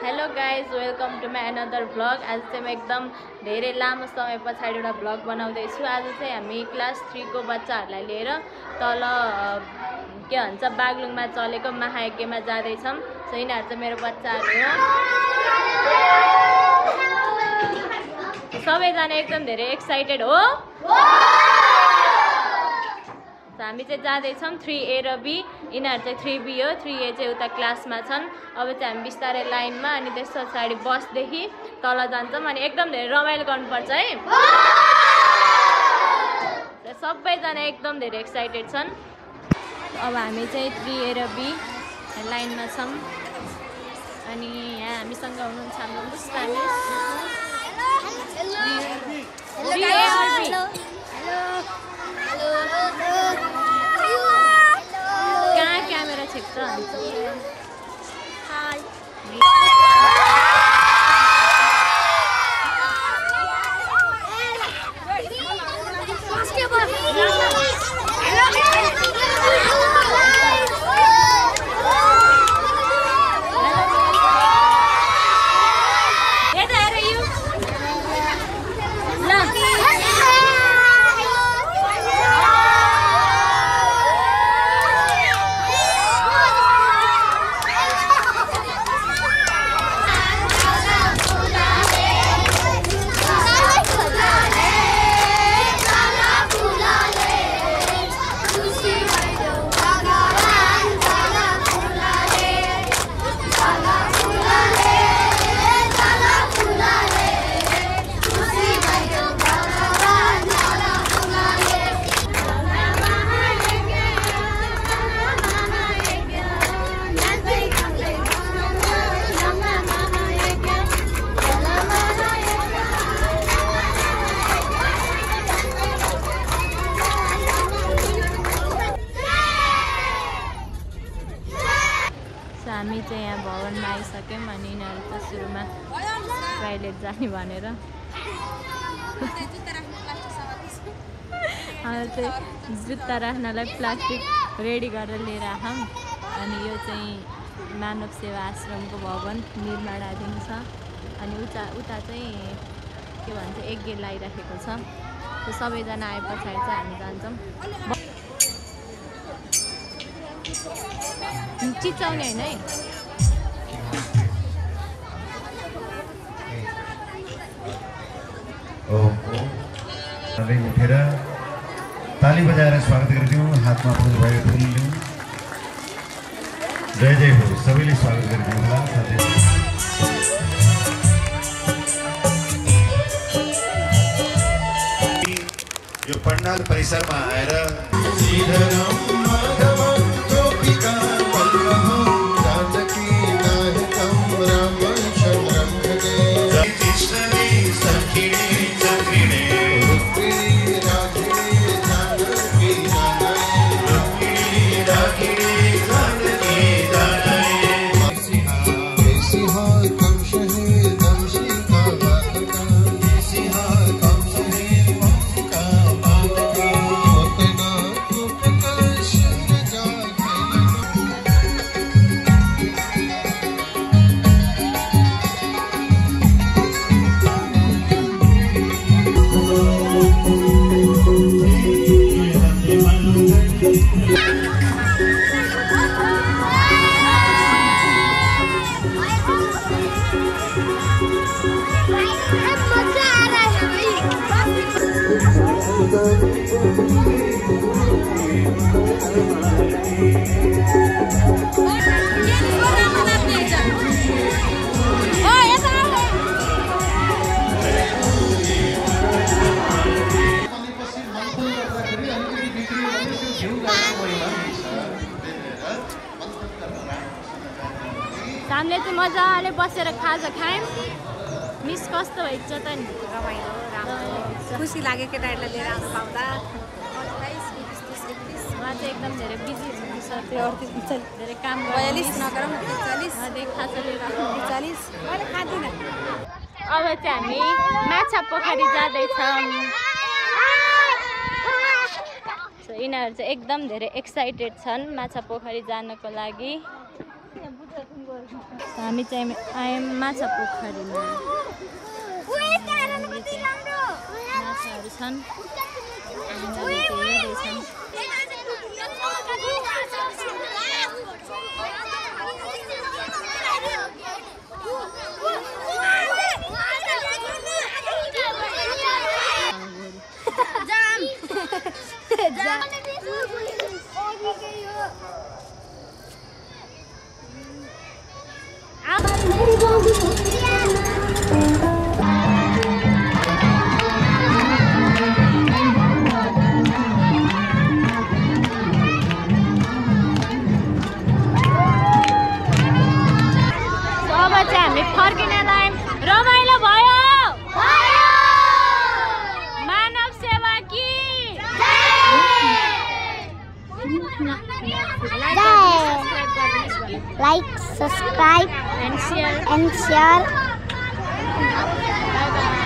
Hello guys, welcome to my another vlog. आज चाहिँ म एकदम धेरै लामो समय पछाडि एउटा भ्लग बनाउँदैछु। आज चाहिँ हामी क्लास 3 को बच्चाहरूलाई लिएर तल के भन्छ बागलुङमा चलेको महायज्ञमा जाँदैछौँ। सो यिनीहरू चाहिँ मेरो बच्चाहरू हो। सबैजना एकदम धेरै एक्साइटेड हो। हामी चाहिँ जाँदैछौँ 3A र B। यिनीहरू चाहिँ 3B हो, 3A चाहिँ उता क्लासमा छन्। अब चाहिँ हामी बिस्तारै लाइनमा अनि त्यस पछाडि बसदेखि तल जान्छौँ अनि एकदम धेरै रमाइलो गर्नुपर्छ है। सबैजना एकदम धेरै एक्साइटेड छन्। अब हामी चाहिँ 3A र B लाइनमा छौँ अनि यहाँ हामीसँग हुनुहुन्छ हाम्रो मुस्कानी। 3A और B। कहाँ क्यामेरा छेक्छ? हामी चाहिँ यहाँ भवनमा आइसक्यौँ अनि यिनीहरू त सुरुमा टोयलेट जाने भनेर चाहिँ जुत्ता राख्नलाई प्लास्टिक रेडी गरेर लिएर आयौँ। अनि यो चाहिँ मानव सेवा आश्रमको भवन निर्माणाधीन छ अनि उता चाहिँ के भन्छ एक गेट लगाइराखेको छ। त्यो सबैजना आए पछाडि चाहिँ हामी जान्छौँ। चिचाउने होइन है। उठेर ताली बजाएर स्वागत गरिदिउँ। हातमा फुल भएको फुल लिउँ। जय जय हो, सबैले स्वागत गरिदिनु होला। यो पण्डाल परिसरमा आएर हामीले चाहिँ मजाले बसेर खाजा खायौँ। मिस कस्तो भइन्छ त नि? रमाइलो, राम्रो, खुसी लाग्यो केटाहरूलाई लिएर आउनु पाउँदा। उहाँ चाहिँ एकदम धेरै बिजी हुनुहुन्छ। धेरै काम 42 नगरौँ 40 खाजा लिएर 40 मैले खाँदिनँ। अब चाहिँ हामी माछा पोखरी जाँदैछौँ। यिनीहरू चाहिँ एकदम धेरै एक्साइटेड छन् माछा पोखरी जानको लागि। हामी चाहिँ आयौँ माछा पोखरीमा। माछाहरू छन्, हेर्दैछन्। अब चाहिँ हामी फर्किनलाई रमाइलो भयो। मानव सेवा की like, subscribe and share. and share. Bye bye.